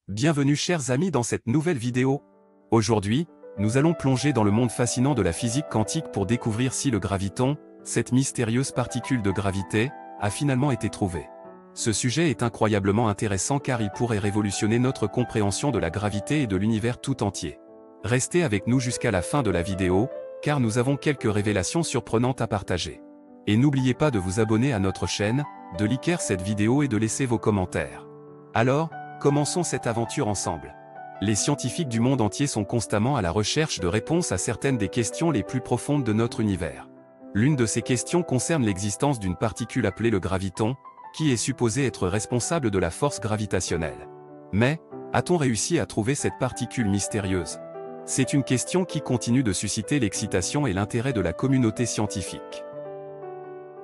Bienvenue chers amis dans cette nouvelle vidéo. Aujourd'hui, nous allons plonger dans le monde fascinant de la physique quantique pour découvrir si le graviton, cette mystérieuse particule de gravité, a finalement été trouvé. Ce sujet est incroyablement intéressant car il pourrait révolutionner notre compréhension de la gravité et de l'univers tout entier. Restez avec nous jusqu'à la fin de la vidéo, car nous avons quelques révélations surprenantes à partager. Et n'oubliez pas de vous abonner à notre chaîne, de liker cette vidéo et de laisser vos commentaires. Alors, commençons cette aventure ensemble. Les scientifiques du monde entier sont constamment à la recherche de réponses à certaines des questions les plus profondes de notre univers. L'une de ces questions concerne l'existence d'une particule appelée le graviton, qui est supposée être responsable de la force gravitationnelle. Mais, a-t-on réussi à trouver cette particule mystérieuse? C'est une question qui continue de susciter l'excitation et l'intérêt de la communauté scientifique.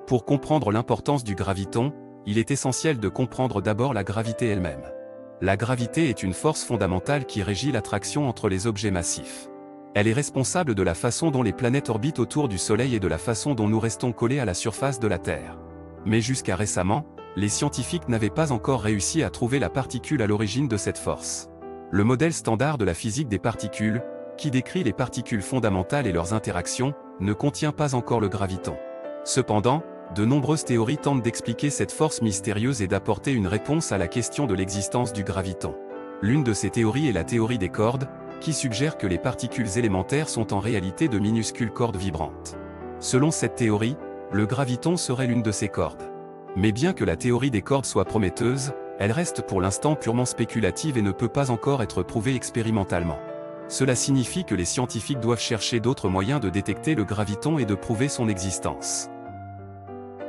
Pour comprendre l'importance du graviton, il est essentiel de comprendre d'abord la gravité elle-même. La gravité est une force fondamentale qui régit l'attraction entre les objets massifs. Elle est responsable de la façon dont les planètes orbitent autour du Soleil et de la façon dont nous restons collés à la surface de la Terre. Mais jusqu'à récemment, les scientifiques n'avaient pas encore réussi à trouver la particule à l'origine de cette force. Le modèle standard de la physique des particules, qui décrit les particules fondamentales et leurs interactions, ne contient pas encore le graviton. Cependant, de nombreuses théories tentent d'expliquer cette force mystérieuse et d'apporter une réponse à la question de l'existence du graviton. L'une de ces théories est la théorie des cordes, qui suggère que les particules élémentaires sont en réalité de minuscules cordes vibrantes. Selon cette théorie, le graviton serait l'une de ces cordes. Mais bien que la théorie des cordes soit prometteuse, elle reste pour l'instant purement spéculative et ne peut pas encore être prouvée expérimentalement. Cela signifie que les scientifiques doivent chercher d'autres moyens de détecter le graviton et de prouver son existence.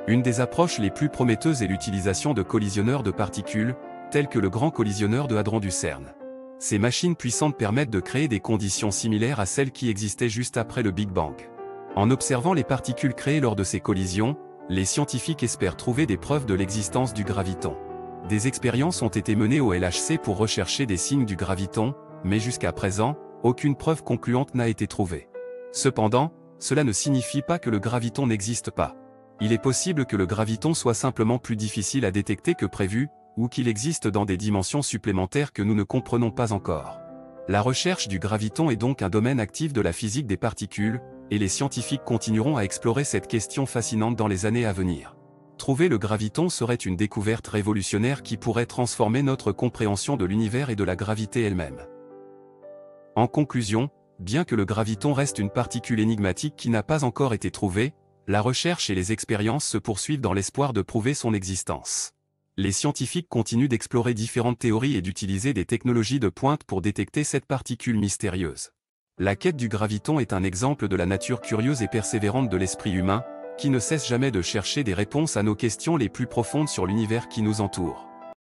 Une des approches les plus prometteuses est l'utilisation de collisionneurs de particules, tels que le Grand Collisionneur de Hadron du CERN. Ces machines puissantes permettent de créer des conditions similaires à celles qui existaient juste après le Big Bang. En observant les particules créées lors de ces collisions, les scientifiques espèrent trouver des preuves de l'existence du graviton. Des expériences ont été menées au LHC pour rechercher des signes du graviton, mais jusqu'à présent, aucune preuve concluante n'a été trouvée. Cependant, cela ne signifie pas que le graviton n'existe pas. Il est possible que le graviton soit simplement plus difficile à détecter que prévu, ou qu'il existe dans des dimensions supplémentaires que nous ne comprenons pas encore. La recherche du graviton est donc un domaine actif de la physique des particules, et les scientifiques continueront à explorer cette question fascinante dans les années à venir. Trouver le graviton serait une découverte révolutionnaire qui pourrait transformer notre compréhension de l'univers et de la gravité elle-même. En conclusion, bien que le graviton reste une particule énigmatique qui n'a pas encore été trouvée, la recherche et les expériences se poursuivent dans l'espoir de prouver son existence. Les scientifiques continuent d'explorer différentes théories et d'utiliser des technologies de pointe pour détecter cette particule mystérieuse. La quête du graviton est un exemple de la nature curieuse et persévérante de l'esprit humain, qui ne cesse jamais de chercher des réponses à nos questions les plus profondes sur l'univers qui nous entoure.